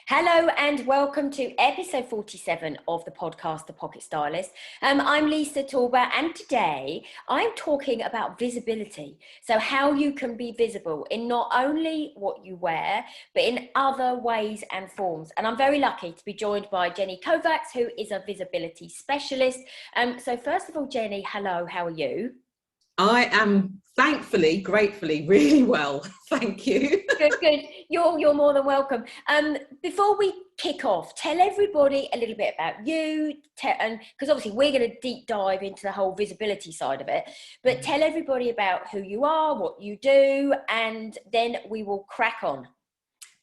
Hello and welcome to episode 47 of the podcast, The Pocket Stylist. I'm Lisa Talbot, and today I'm talking about visibility. So how you can be visible in not only what you wear, but in other ways and forms. And I'm very lucky to be joined by Jenny Kovacs, who is a visibility specialist. So first of all, Jenny, hello, how are you? I am thankfully, gratefully, really well. Thank you. Good. You're more than welcome. Before we kick off, tell everybody a little bit about you, and because obviously we're going to deep dive into the whole visibility side of it. But tell everybody about who you are, what you do, and then we will crack on.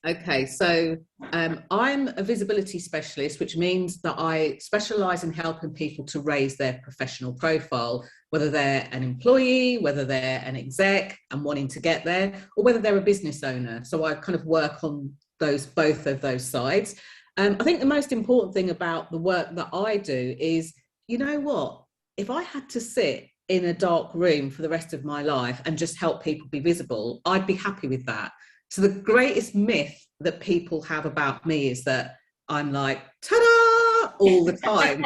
Okay, so I'm a visibility specialist, which means that I specialise in helping people to raise their professional profile, whether they're an employee, whether they're an exec and wanting to get there, or whether they're a business owner. So I kind of work on both of those sides. I think the most important thing about the work that I do is, you know what, if I had to sit in a dark room for the rest of my life and just help people be visible, I'd be happy with that. So the greatest myth that people have about me is that I'm like, ta-da, all the time.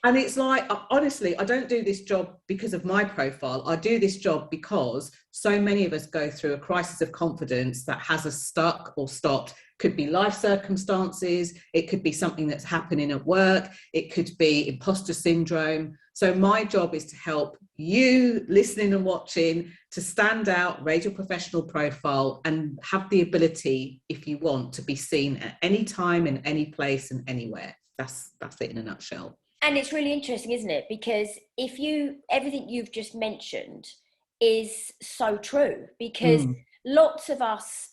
And it's like, honestly, I don't do this job because of my profile. I do this job because so many of us go through a crisis of confidence that has us stuck or stopped. Could be life circumstances. It could be something that's happening at work. It could be imposter syndrome. So my job is to help you listening and watching to stand out, raise your professional profile, and have the ability, if you want, to be seen at any time, in any place and anywhere. That's it in a nutshell. And it's really interesting, isn't it? Because everything you've just mentioned is so true, because lots of us,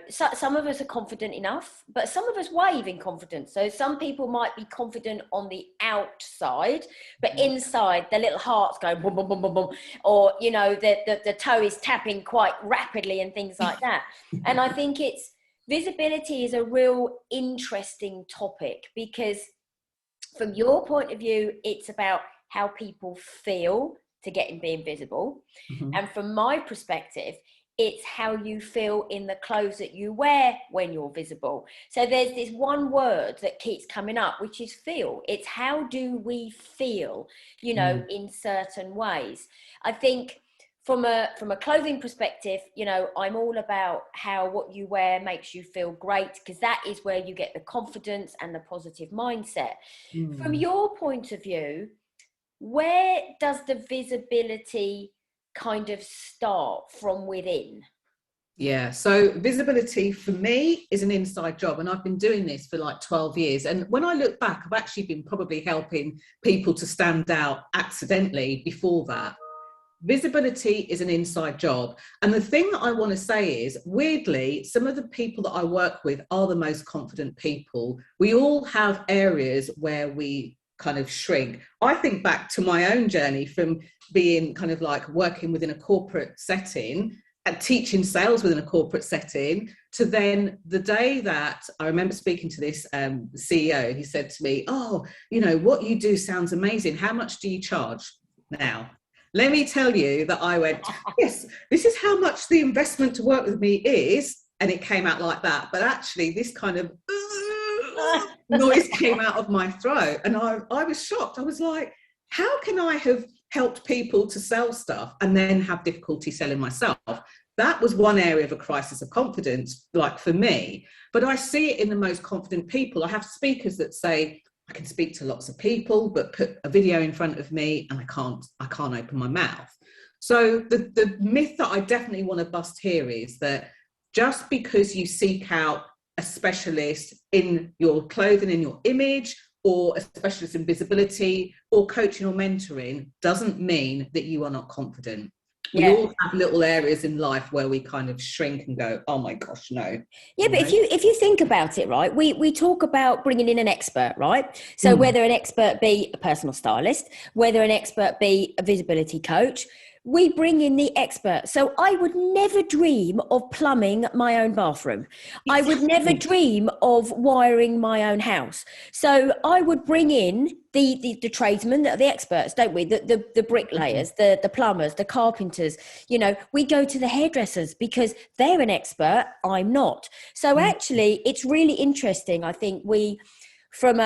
some of us are confident enough, but some of us wave in confidence. So some people might be confident on the outside, but inside their little heart's going boom, boom, boom, boom, boom, or, the toe is tapping quite rapidly and things like that. And I think visibility is a real interesting topic, because from your point of view, it's about how people feel to get in being visible. Mm-hmm. And from my perspective, it's how you feel in the clothes that you wear when you're visible. So there's this one word that keeps coming up, which is feel. It's how do we feel, in certain ways. I think from a clothing perspective, I'm all about how what you wear makes you feel great, because that is where you get the confidence and the positive mindset. From your point of view, where does the visibility kind of start from within? Yeah, so visibility for me is an inside job, and I've been doing this for like 12 years. And when I look back, I've actually been probably helping people to stand out accidentally before that. Visibility is an inside job. And the thing that I want to say is, weirdly, some of the people that I work with are the most confident people. We all have areas where we kind of shrink. I think back to my own journey from being kind of like working within a corporate setting and teaching sales within a corporate setting, to then the day that I remember speaking to this CEO, he said to me, "Oh, what you do sounds amazing. How much do you charge?" Now, let me tell you that I went, "Yes, this is how much the investment to work with me is." And it came out like that. But actually this kind of noise came out of my throat. And I was shocked. I was like, how can I have helped people to sell stuff and then have difficulty selling myself? That was one area of a crisis of confidence, like for me. But I see it in the most confident people. I have speakers that say, I can speak to lots of people, but put a video in front of me and I can't open my mouth. So the myth that I definitely want to bust here is that just because you seek out a specialist in your clothing, in your image, or a specialist in visibility or coaching or mentoring, doesn't mean that you are not confident. We all have little areas in life where we kind of shrink and go, oh my gosh, no. Yeah, but if you think about it, right, we talk about bringing in an expert, right? So whether an expert be a personal stylist, whether an expert be a visibility coach, we bring in the expert. So I would never dream of plumbing my own bathroom. Exactly. I would never dream of wiring my own house. So I would bring in the tradesmen, the experts, don't we? The bricklayers, the plumbers, the carpenters. You know, we go to the hairdressers because they're an expert. I'm not. So actually, it's really interesting. I think from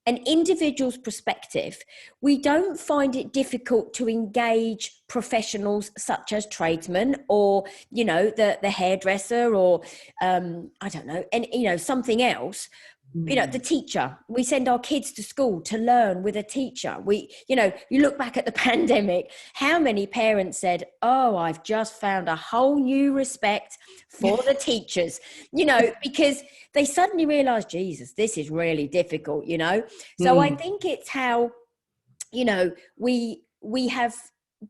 an individual's perspective, we don't find it difficult to engage professionals such as tradesmen or, you know, the hairdresser or, I don't know, and, you know, something else. You know, the teacher, we send our kids to school to learn with a teacher. You know, you look back at the pandemic, how many parents said, oh, I've just found a whole new respect for the teachers, you know, because they suddenly realized, Jesus, this is really difficult, you know? So I think it's how, you know, we have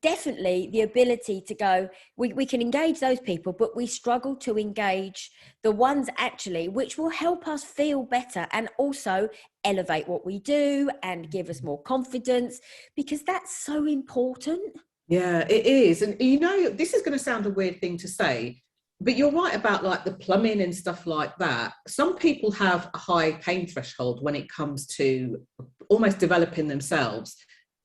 definitely the ability to go, we can engage those people, but we struggle to engage the ones actually which will help us feel better and also elevate what we do and give us more confidence, because that's so important. Yeah, it is. And you know, this is going to sound a weird thing to say, but you're right about like the plumbing and stuff like that. Some people have a high pain threshold when it comes to almost developing themselves.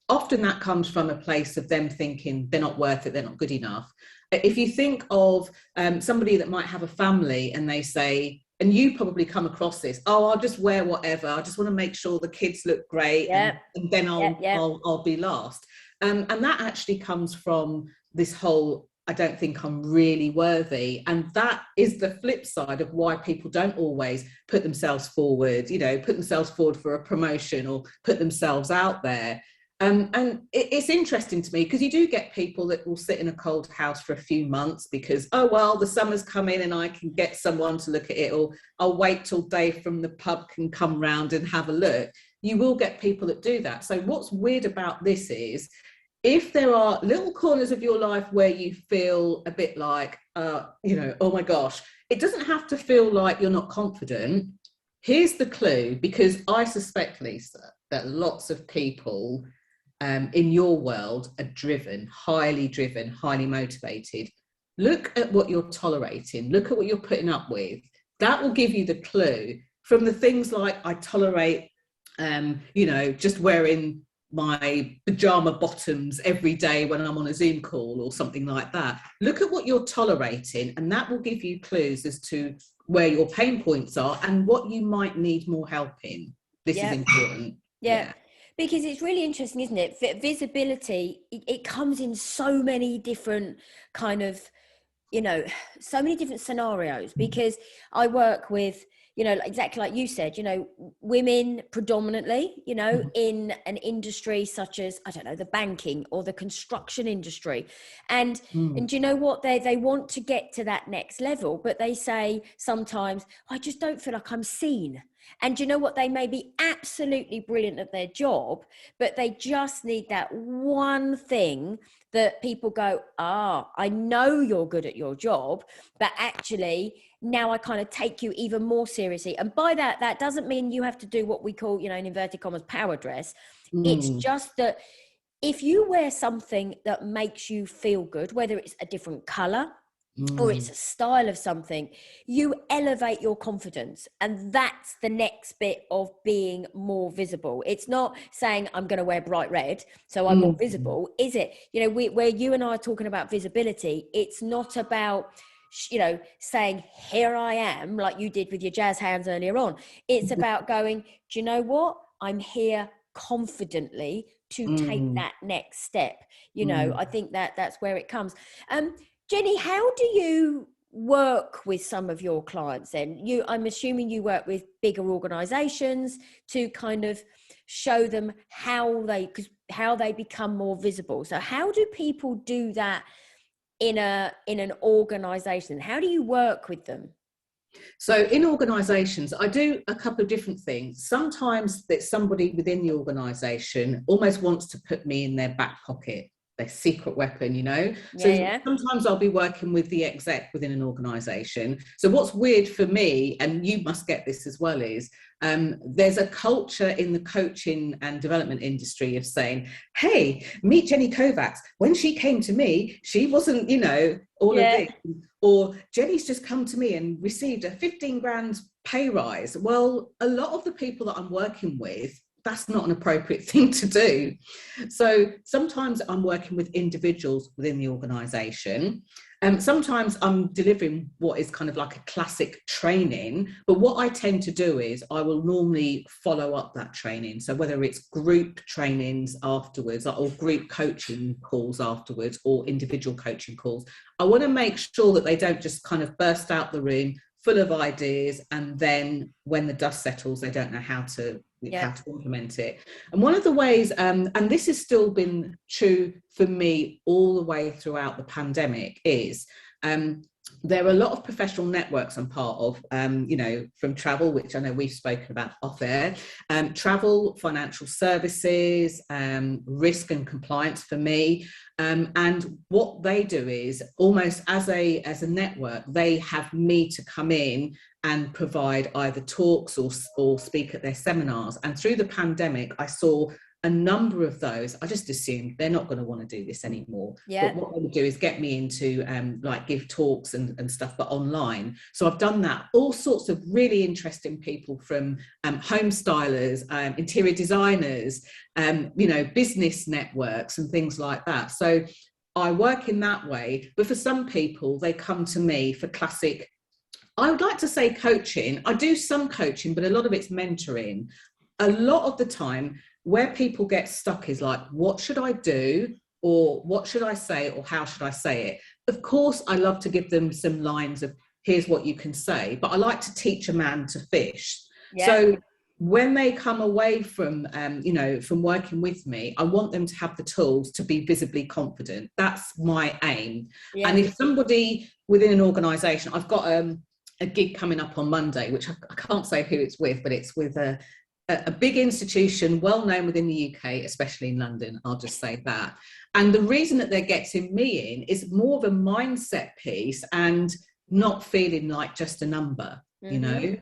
Often that comes from a place of them thinking they're not worth it, they're not good enough. If you think of somebody that might have a family and they say, and you probably come across this, oh, I'll just wear whatever, I just want to make sure the kids look great, and then I'll be last. And that actually comes from this whole, I don't think I'm really worthy. And that is the flip side of why people don't always put themselves forward, you know, put themselves forward for a promotion or put themselves out there. And it's interesting to me because you do get people that will sit in a cold house for a few months because, oh, well, the summer's coming and I can get someone to look at it, or I'll wait till Dave from the pub can come round and have a look. You will get people that do that. So what's weird about this is, if there are little corners of your life where you feel a bit like, you know, oh my gosh, it doesn't have to feel like you're not confident. Here's the clue, because I suspect, Lisa, that lots of people in your world are driven, highly motivated. Look at what you're tolerating. Look at what you're putting up with. That will give you the clue. From the things like, I tolerate, you know, just wearing my pajama bottoms every day when I'm on a Zoom call or something like that. Look at what you're tolerating, and that will give you clues as to where your pain points are and what you might need more help in. This is important. Yeah. Because it's really interesting, isn't it? Visibility, it comes in so many different kind of, you know, so many different scenarios, because I work with, you know, exactly like you said, you know, women predominantly, you know, in an industry such as, I don't know, the banking or the construction industry. And you know what, they want to get to that next level, but they say sometimes, I just don't feel like I'm seen. And you know what, they may be absolutely brilliant at their job, but they just need that one thing that people go, I know you're good at your job, but actually now I kind of take you even more seriously. And by that, that doesn't mean you have to do what we call, you know, in inverted commas, power dress. It's just that if you wear something that makes you feel good, whether it's a different color, or it's a style of something, you elevate your confidence. And that's the next bit of being more visible. It's not saying I'm going to wear bright red so I'm more visible, is it? You know, where you and I are talking about visibility, it's not about, you know, saying, here I am, like you did with your jazz hands earlier on. It's about going, do you know what? I'm here confidently to take that next step. You know, I think that's where it comes. Jenny, how do you work with some of your clients then? I'm assuming you work with bigger organizations to kind of show them how they become more visible. So how do people do that in an organization? How do you work with them? So in organizations, I do a couple of different things. Sometimes that somebody within the organization almost wants to put me in their back pocket. their secret weapon, you know. Yeah, So yeah. sometimes I'll be working with the exec within an organization. So what's weird for me, and you must get this as well, is there's a culture in the coaching and development industry of saying, hey, meet Jenny Kovacs. When she came to me, she wasn't, you know, all of this. Or Jenny's just come to me and received a 15 grand pay rise. Well, a lot of the people that I'm working with, that's not an appropriate thing to do. So sometimes I'm working with individuals within the organisation. Sometimes I'm delivering what is kind of like a classic training, but what I tend to do is I will normally follow up that training. So whether it's group trainings afterwards or group coaching calls afterwards or individual coaching calls, I want to make sure that they don't just kind of burst out the room full of ideas, and then when the dust settles, they don't know how to implement it. And one of the ways, and this has still been true for me all the way throughout the pandemic, is there are a lot of professional networks I'm part of, you know, from travel, which I know we've spoken about off air, travel, financial services, risk and compliance for me. And what they do is almost as a network, they have me to come in and provide either talks or speak at their seminars. And through the pandemic, I saw a number of those. I just assumed they're not going to want to do this anymore. Yeah. But what they would do is get me into like give talks and stuff, but online. So I've done that. All sorts of really interesting people, from home stylers, interior designers, you know, business networks and things like that. So I work in that way. But for some people, they come to me for classic, I would like to say coaching. I do some coaching, but a lot of it's mentoring. A lot of the time, where people get stuck is like, what should I do? Or what should I say? Or how should I say it? Of course, I love to give them some lines of, here's what you can say, but I like to teach a man to fish. Yeah. So when they come away from, you know, from working with me, I want them to have the tools to be visibly confident. That's my aim. Yeah. And if somebody within an organization, I've got a gig coming up on Monday, which I can't say who it's with, but it's with a big institution, well known within the UK, especially in London, I'll just say that. And the reason that they're getting me in is more of a mindset piece and not feeling like just a number, you know,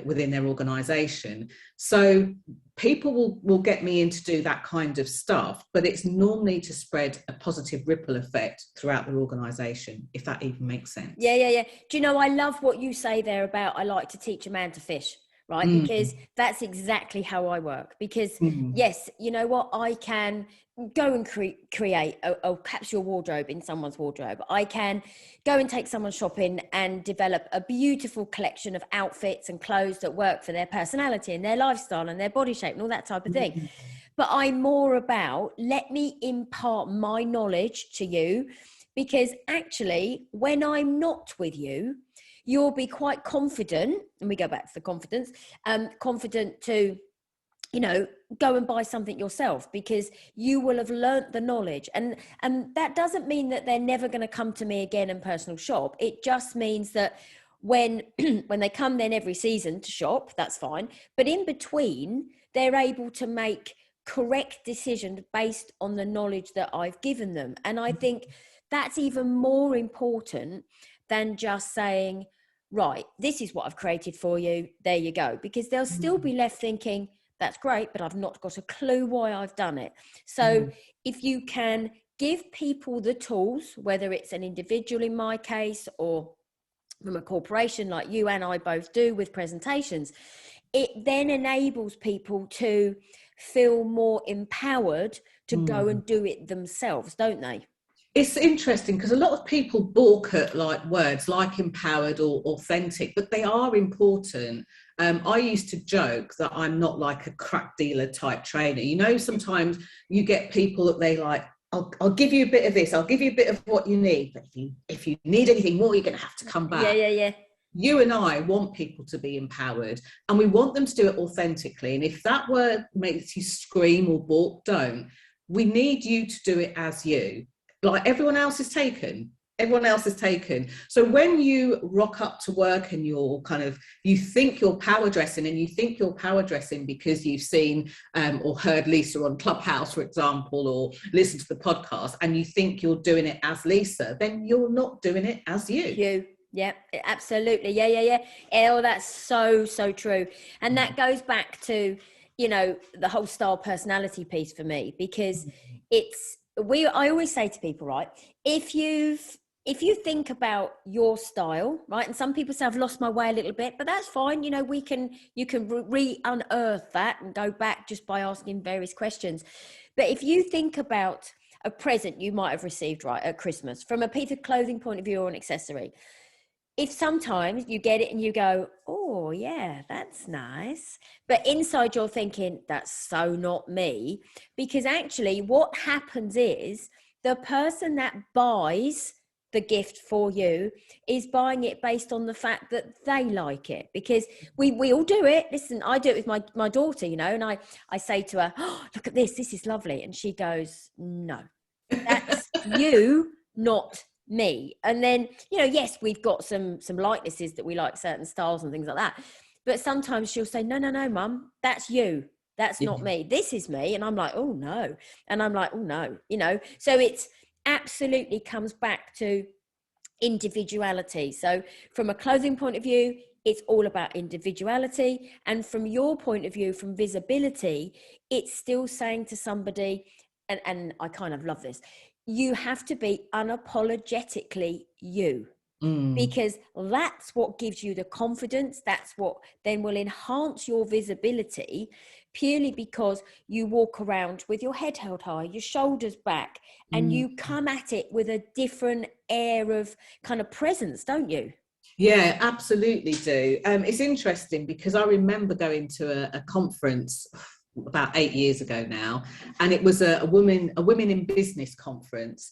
within their organisation. So people will get me in to do that kind of stuff, but it's normally to spread a positive ripple effect throughout their organisation, if that even makes sense. Yeah. Do you know, I love what you say there about, I like to teach a man to fish. Right, because that's exactly how I work. Because yes, you know what, I can go and create a capsule wardrobe in someone's wardrobe. I can go and take someone shopping and develop a beautiful collection of outfits and clothes that work for their personality and their lifestyle and their body shape and all that type of thing. But I'm more about, let me impart my knowledge to you, because actually when I'm not with you, you'll be quite confident, and we go back to the confidence, confident to, you know, go and buy something yourself, because you will have learnt the knowledge. And that doesn't mean that they're never going to come to me again and personal shop. It just means that when they come then every season to shop, that's fine. But in between, they're able to make correct decisions based on the knowledge that I've given them. And I think that's even more important than just saying, right, this is what I've created for you, there you go. Because they'll still be left thinking, that's great, but I've not got a clue why I've done it. So if you can give people the tools, whether it's an individual in my case, or from a corporation like you and I both do with presentations, it then enables people to feel more empowered to go and do it themselves, don't they? It's interesting because a lot of people balk at like words like empowered or authentic, but they are important. I used to joke that I'm not like a crack dealer type trainer. You know, sometimes you get people that they like, I'll give you a bit of this, I'll give you a bit of what you need, but if you need anything more, you're going to have to come back. Yeah. You and I want people to be empowered, and we want them to do it authentically. And if that word makes you scream or balk, don't. We need you to do it as you. Like everyone else is taken. Everyone else is taken. So when you rock up to work and you think you're power dressing, and you think you're power dressing because you've seen or heard Lisa on Clubhouse, for example, or listened to the podcast, and you think you're doing it as Lisa, then you're not doing it as you. Yeah, absolutely. Yeah. Oh, that's so true. And that goes back to, you know, the whole style personality piece for me, because I always say to people, right, if you think about your style, right, and some people say I've lost my way a little bit, but that's fine. You know, you can unearth that and go back just by asking various questions. But if you think about a present you might have received, right, at Christmas, from a piece of clothing point of view or an accessory, if sometimes you get it and you go, oh yeah, that's nice, but inside you're thinking, that's so not me, because actually what happens is the person that buys the gift for you is buying it based on the fact that they like it, because we all do it. Listen, I do it with my daughter, you know, and I say to her, oh, look at this is lovely, and she goes, no, that's you, not me. And then, you know, yes, we've got some likenesses that we like, certain styles and things like that, but sometimes she'll say, no mum, that's you, that's not me, this is me. And I'm like, oh no. And I'm like, oh no, you know. So it's absolutely comes back to individuality. So from a clothing point of view, it's all about individuality, and from your point of view, from visibility, it's still saying to somebody, and I kind of love this, you have to be unapologetically you, because that's what gives you the confidence. That's what then will enhance your visibility, purely because you walk around with your head held high, your shoulders back, and you come at it with a different air of kind of presence, don't you? Yeah, absolutely do. It's interesting because I remember going to a conference about 8 years ago now, and it was a women in business conference,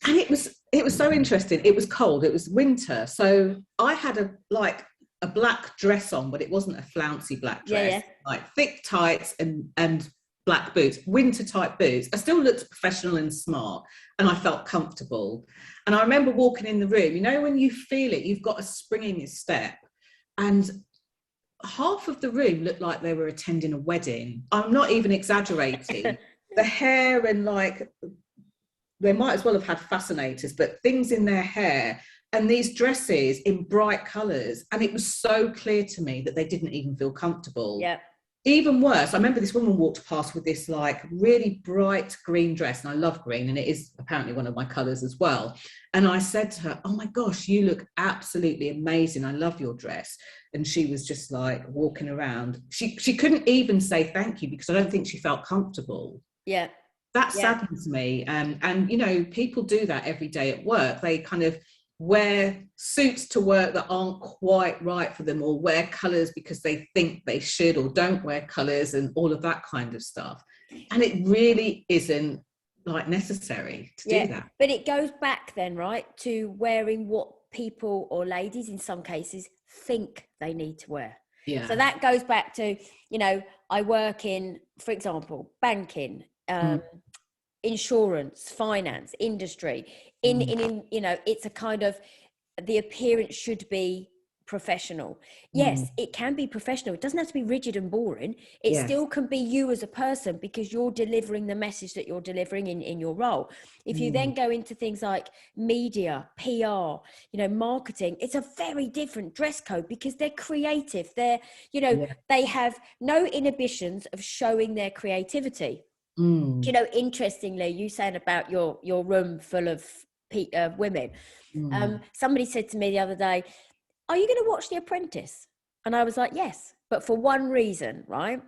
and it was so interesting. It was cold, it was winter, so I had a black dress on, but it wasn't a flouncy black dress. Like thick tights and black boots, winter type boots. I still looked professional and smart, and I felt comfortable. And I remember walking in the room, you know, when you feel it, you've got a spring in your step, and half of the room looked like they were attending a wedding. I'm not even exaggerating. The hair, and like they might as well have had fascinators, but things in their hair, and these dresses in bright colours. And it was so clear to me that they didn't even feel comfortable. Yeah. Even worse, I remember this woman walked past with this like really bright green dress, and I love green, and it is apparently one of my colours as well. And I said to her, oh my gosh, you look absolutely amazing, I love your dress. And she was just like walking around. She couldn't even say thank you, because I don't think she felt comfortable. Yeah. That saddens me. And you know, people do that every day at work. They kind of wear suits to work that aren't quite right for them, or wear colours because they think they should, or don't wear colours, and all of that kind of stuff. And it really isn't like necessary to do that. But it goes back then, right, to wearing what people, or ladies in some cases, think they need to wear. Yeah. So that goes back to, you know, I work in, for example, banking, insurance, finance, industry. In you know, it's a kind of, the appearance should be professional. Yes, it can be professional. It doesn't have to be rigid and boring. It still can be you as a person, because you're delivering the message that you're delivering in your role. If you then go into things like media, PR, you know, marketing, it's a very different dress code, because they're creative. They're, you know, they have no inhibitions of showing their creativity. You know, interestingly, you saying about your room full of women. Somebody said to me the other day, are you going to watch The Apprentice? And I was like, yes, but for one reason, right?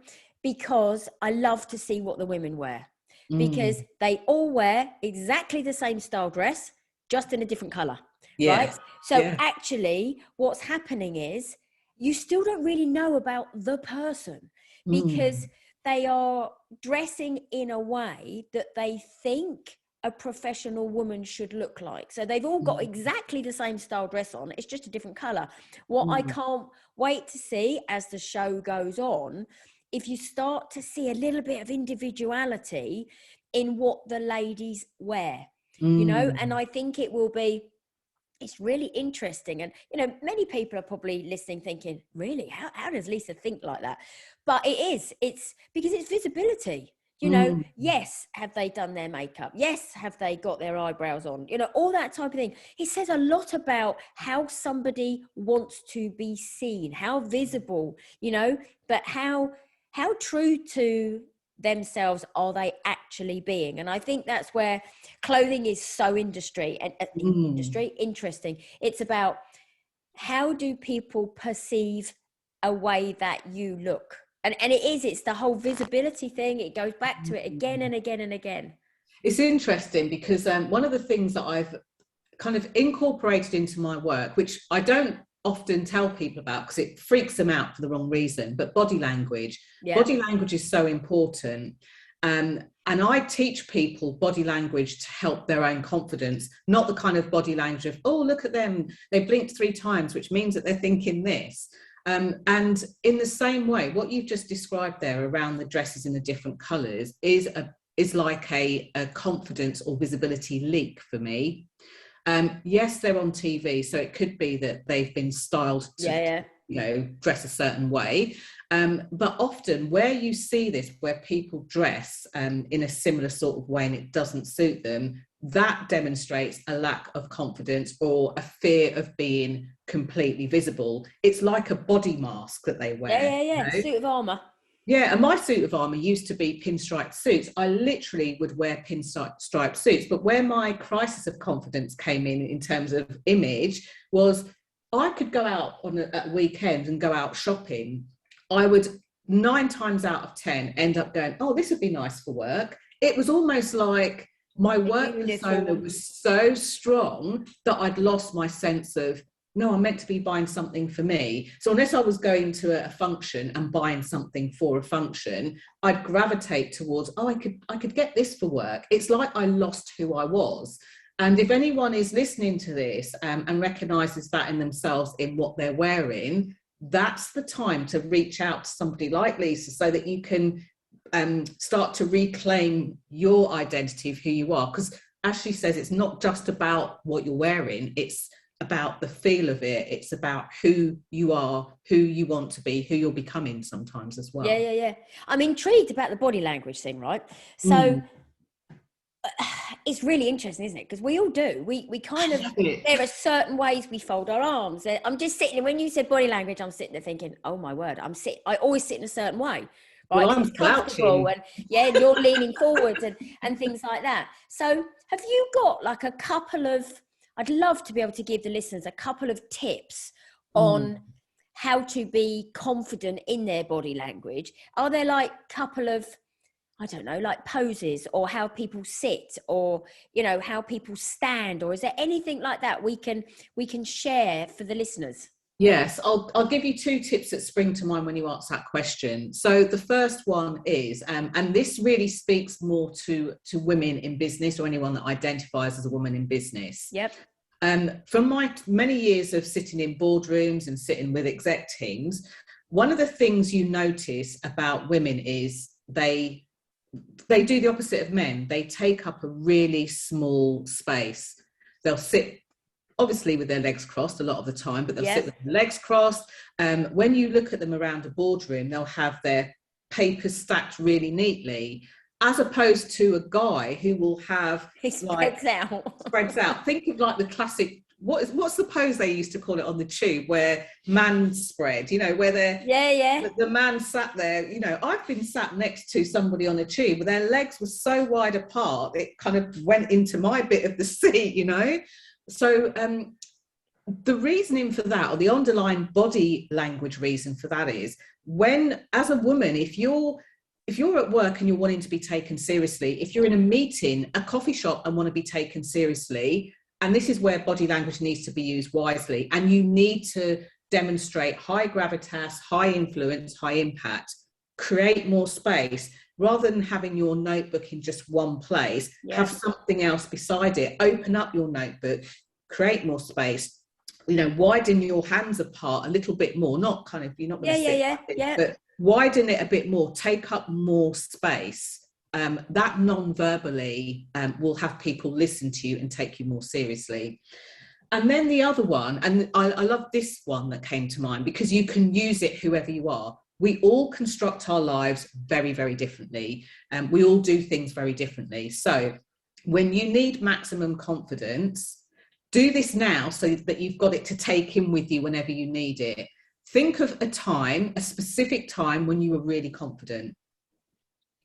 Because I love to see what the women wear, because they all wear exactly the same style dress, just in a different color, right? So actually what's happening is you still don't really know about the person, because they are dressing in a way that they think a professional woman should look like. So they've all got exactly the same style dress on. It's just a different color. What I can't wait to see as the show goes on, if you start to see a little bit of individuality in what the ladies wear, you know, and I think it will be it's really interesting. And, you know, many people are probably listening thinking, really, how does Lisa think like that? But it's because it's visibility. You know, yes, have they done their makeup? Yes, have they got their eyebrows on? You know, all that type of thing. It says a lot about how somebody wants to be seen, how visible, you know, but how true to themselves are they actually being. And I think that's where clothing is so interesting. It's about, how do people perceive a way that you look? And it's the whole visibility thing. It goes back to it again and again and again. It's interesting because one of the things that I've kind of incorporated into my work, which I don't often tell people about because it freaks them out for the wrong reason, but body language. Yeah. Body language is so important. And I teach people body language to help their own confidence, not the kind of body language of, oh, look at them, they blinked 3 times, which means that they're thinking this. And in the same way, what you've just described there around the dresses in the different colours is like a confidence or visibility leak for me. Yes, they're on TV, so it could be that they've been styled to you know, dress a certain way. But often where you see this, where people dress in a similar sort of way and it doesn't suit them, that demonstrates a lack of confidence or a fear of being completely visible. It's like a body mask that they wear. You know? Suit of armour. Yeah, and my suit of armour used to be pinstripe suits. I literally would wear pinstripe suits. But where my crisis of confidence came in terms of image, was I could go out on a weekend and go out shopping. I would 9 times out of 10 end up going, oh, this would be nice for work. It was almost like my work persona was so strong that I'd lost my sense of, no, I'm meant to be buying something for me. So unless I was going to a function and buying something for a function, I'd gravitate towards, oh, I could get this for work. It's like I lost who I was. And if anyone is listening to this and recognises that in themselves, in what they're wearing, that's the time to reach out to somebody like Lisa so that you can start to reclaim your identity of who you are. Because as she says, it's not just about what you're wearing, it's about the feel of it. It's about who you are, who you want to be, who you're becoming sometimes as well. Yeah. I'm intrigued about the body language thing, right? So it's really interesting, isn't it? Because we all do. We kind of, there are certain ways we fold our arms. I'm just sitting, when you said body language, I'm sitting there thinking, oh my word, I always sit in a certain way. Right, well, I'm comfortable, and you're leaning forwards and things like that. So have you got like a couple of, I'd love to be able to give the listeners a couple of tips on how to be confident in their body language. Are there like a couple of, I don't know, like poses, or how people sit, or, you know, how people stand, or is there anything like that we can share for the listeners? Yes, I'll give you 2 tips that spring to mind when you ask that question. So the first one is, and this really speaks more to women in business, or anyone that identifies as a woman in business. Yep. From my many years of sitting in boardrooms and sitting with exec teams, one of the things you notice about women is they do the opposite of men. They take up a really small space. They'll sit obviously with their legs crossed a lot of the time, but they'll sit with their legs crossed. When you look at them around a boardroom, they'll have their papers stacked really neatly, as opposed to a guy who will have spreads out. Think of like the classic, what's the pose they used to call it on the tube, where man spread, you know, where the man sat there. You know, I've been sat next to somebody on a tube where their legs were so wide apart it kind of went into my bit of the seat, you know. So the reasoning for that, or the underlying body language reason for that, is when, as a woman, if you're at work and you're wanting to be taken seriously, if you're in a meeting, a coffee shop, and want to be taken seriously, and this is where body language needs to be used wisely, and you need to demonstrate high gravitas, high influence, high impact, create more space. Rather than having your notebook in just one place, have something else beside it. Open up your notebook, create more space. You know, widen your hands apart a little bit more. Not kind of, you're not going to sit, but widen it a bit more. Take up more space. That non-verbally will have people listen to you and take you more seriously. And then the other one, and I love this one that came to mind, because you can use it whoever you are. We all construct our lives very, very differently, and we all do things very differently. So when you need maximum confidence, do this now so that you've got it to take in with you whenever you need it. Think of a time, a specific time when you were really confident.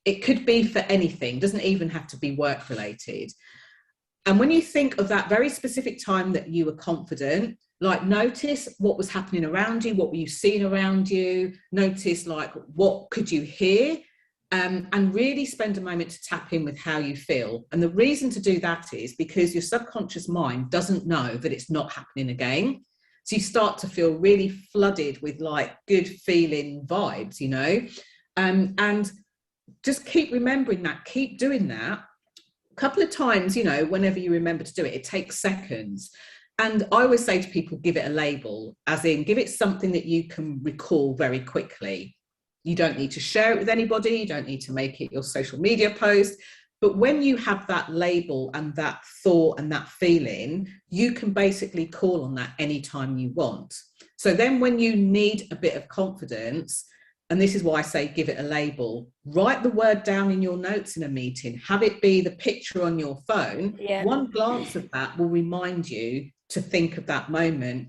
It could be for anything, doesn't even have to be work related. And when you think of that very specific time that you were confident, like notice what was happening around you, what were you seeing around you, notice like what could you hear, and really spend a moment to tap in with how you feel. And the reason to do that is because your subconscious mind doesn't know that it's not happening again. So you start to feel really flooded with like good feeling vibes, you know, and just keep remembering that, keep doing that. Couple of times, you know, whenever you remember to do it, it takes seconds. And I always say to people, give it a label, as in give it something that you can recall very quickly. You don't need to share it with anybody, you don't need to make it your social media post, but when you have that label and that thought and that feeling, you can basically call on that anytime you want. So then when you need a bit of confidence, and this is why I say give it a label, write the word down in your notes in a meeting, have it be the picture on your phone. Yeah. One glance of that will remind you to think of that moment.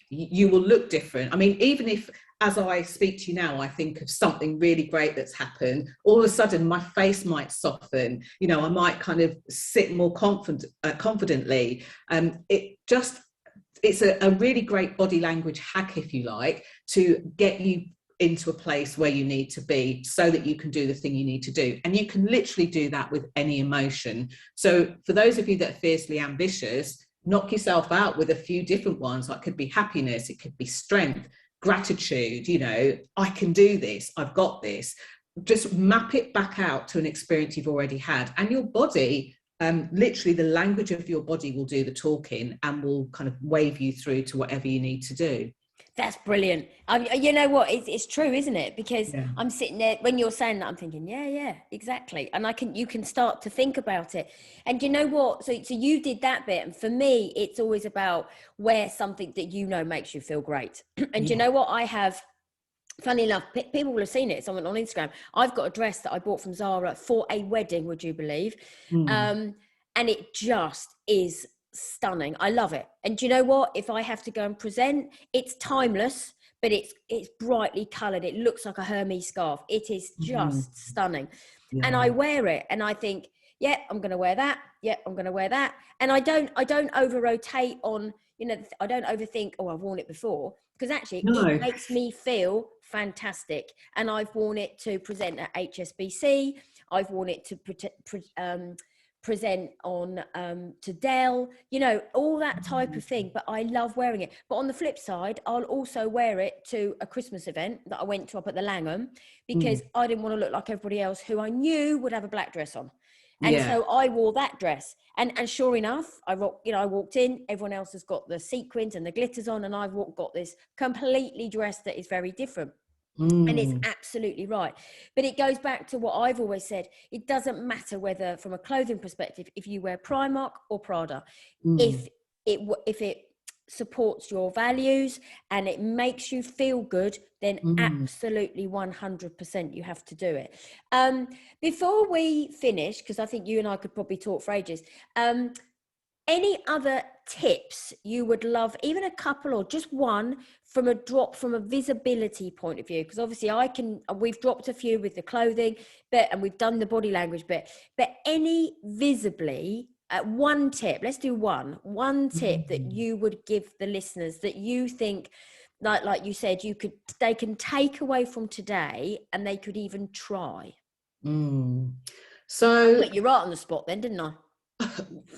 You will look different. I mean, even if as I speak to you now, I think of something really great that's happened, all of a sudden my face might soften, you know, I might kind of sit more confidently. It's a really great body language hack, if you like, to get you into a place where you need to be so that you can do the thing you need to do. And you can literally do that with any emotion. So for those of you that are fiercely ambitious, knock yourself out with a few different ones. Like, it could be happiness, it could be strength, gratitude, you know, I can do this, I've got this. Just map it back out to an experience you've already had, and your body, literally the language of your body will do the talking and will kind of wave you through to whatever you need to do. That's brilliant. You know what? It's true, isn't it? Because Yeah. I'm sitting there when you're saying that, I'm thinking, yeah, exactly. And you can start to think about it. And you know what? So you did that bit. And for me, it's always about wear something that you know makes you feel great. And you know what? I have, funny enough, people will have seen it. Someone on Instagram. I've got a dress that I bought from Zara for a wedding. Would you believe? And it just is stunning. I love it. And do you know what? If I have to go and present, it's timeless, but it's brightly colored. It looks like a Hermes scarf. It is just stunning. Yeah. And I wear it and I think, yeah, I'm going to wear that. Yeah, I'm going to wear that. And I don't over rotate on, you know, I don't overthink, oh, I've worn it before, because actually it makes me feel fantastic. And I've worn it to present at HSBC. I've worn it to present on to Dell, you know, all that type of thing. But I love wearing it. But on the flip side, I'll also wear it to a Christmas event that I went to up at the Langham, because I didn't want to look like everybody else who I knew would have a black dress on. And so I wore that dress, and sure enough, I walked in, everyone else has got the sequins and the glitters on, and I've got this completely dressed that is very different. And it's absolutely right. But it goes back to what I've always said. It doesn't matter whether, from a clothing perspective, if you wear Primark or Prada, if it supports your values and it makes you feel good, then absolutely 100% you have to do it. Before we finish, because I think you and I could probably talk for ages, any other tips you would love, even a couple or just one, from a visibility point of view? Because obviously we've dropped a few with the clothing bit and we've done the body language bit, but any visibly, one tip, let's do one tip that you would give the listeners that you think, like you said, they can take away from today and they could even try. So I put you right on the spot then, didn't I?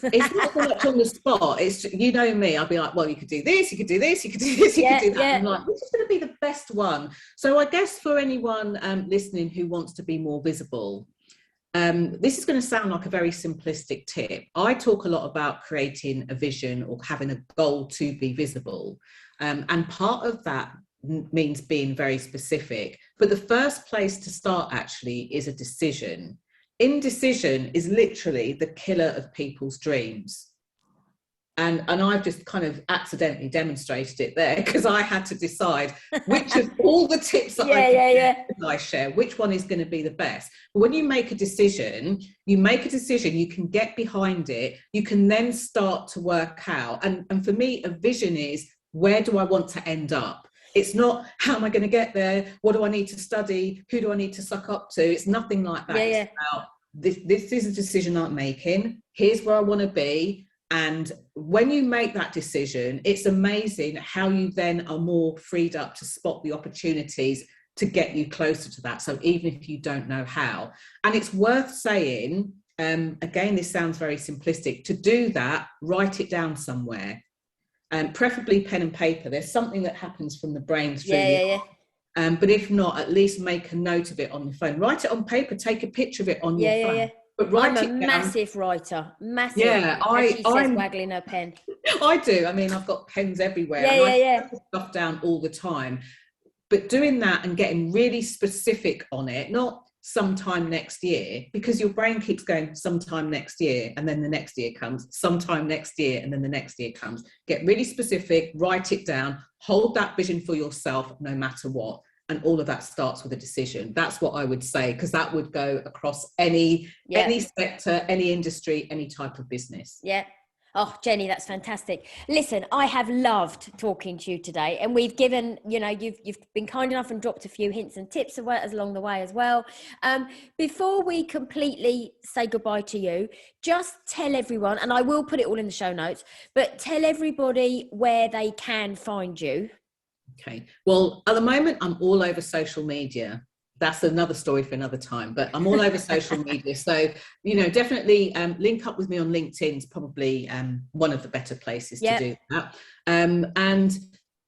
It's not so much on the spot. It's, you know me, I'll be like, well, you could do this, you could do this, you could do this, you could do that. I'm like, which is going to be the best one? So I guess for anyone listening who wants to be more visible, this is going to sound like a very simplistic tip. I talk a lot about creating a vision or having a goal to be visible. And part of that means being very specific. But the first place to start actually is a decision. Indecision is literally the killer of people's dreams. And I've just kind of accidentally demonstrated it there, because I had to decide which of all the tips that I share, which one is going to be the best. But when you make a decision, you can get behind it. You can then start to work out. And for me, a vision is, where do I want to end up? It's not, how am I going to get there? What do I need to study? Who do I need to suck up to? It's nothing like that. It's about, this is a decision I'm making. Here's where I want to be. And when you make that decision, it's amazing how you then are more freed up to spot the opportunities to get you closer to that. So even if you don't know how, and it's worth saying, again, this sounds very simplistic, to do that, write it down somewhere, preferably pen and paper. There's something that happens from the brain through the eye. But if not, at least make a note of it on your phone. Write it on paper, take a picture of it on your phone. But I'm a massive writer. Massive. Yeah, I'm waggling her pen. I do. I mean, I've got pens everywhere. I put stuff down all the time. But doing that and getting really specific on it, not sometime next year, because your brain keeps going sometime next year, and then the next year comes, sometime next year, and then the next year comes. Get really specific, write it down, hold that vision for yourself no matter what. And all of that starts with a decision. That's what I would say, because that would go across any sector, any industry, any type of business. Yeah. Oh, Jenny, that's fantastic. Listen, I have loved talking to you today, and we've given, you've been kind enough and dropped a few hints and tips along the way as well. Before we completely say goodbye to you, just tell everyone, and I will put it all in the show notes, but tell everybody where they can find you. Okay. Well, at the moment, I'm all over social media. That's another story for another time, but I'm all over social media. So, definitely link up with me on LinkedIn is probably one of the better places to do that. And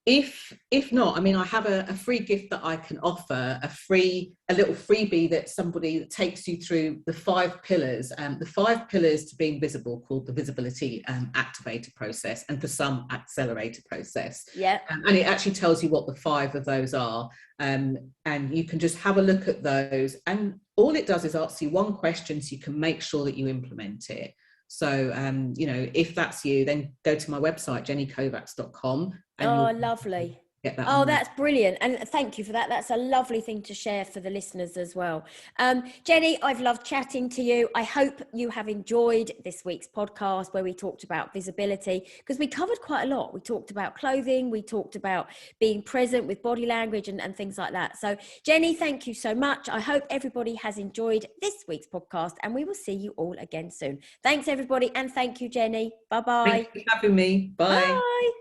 if not, I mean, I have a free gift that I can offer, a little freebie that somebody that takes you through the 5 pillars, the 5 pillars to being visible, called the visibility activator process, and for some, accelerator process. Yeah. And it actually tells you what the 5 of those are. And you can just have a look at those. And all it does is ask you one question so you can make sure that you implement it. So, if that's you, then go to my website, jennykovacs.com. Oh, lovely. Oh, that's brilliant. And thank you for that. That's a lovely thing to share for the listeners as well. Jenny, I've loved chatting to you. I hope you have enjoyed this week's podcast where we talked about visibility, because we covered quite a lot. We talked about clothing. We talked about being present with body language and things like that. So Jenny, thank you so much. I hope everybody has enjoyed this week's podcast, and we will see you all again soon. Thanks everybody. And thank you, Jenny. Bye-bye. Thanks for having me. Bye. Bye.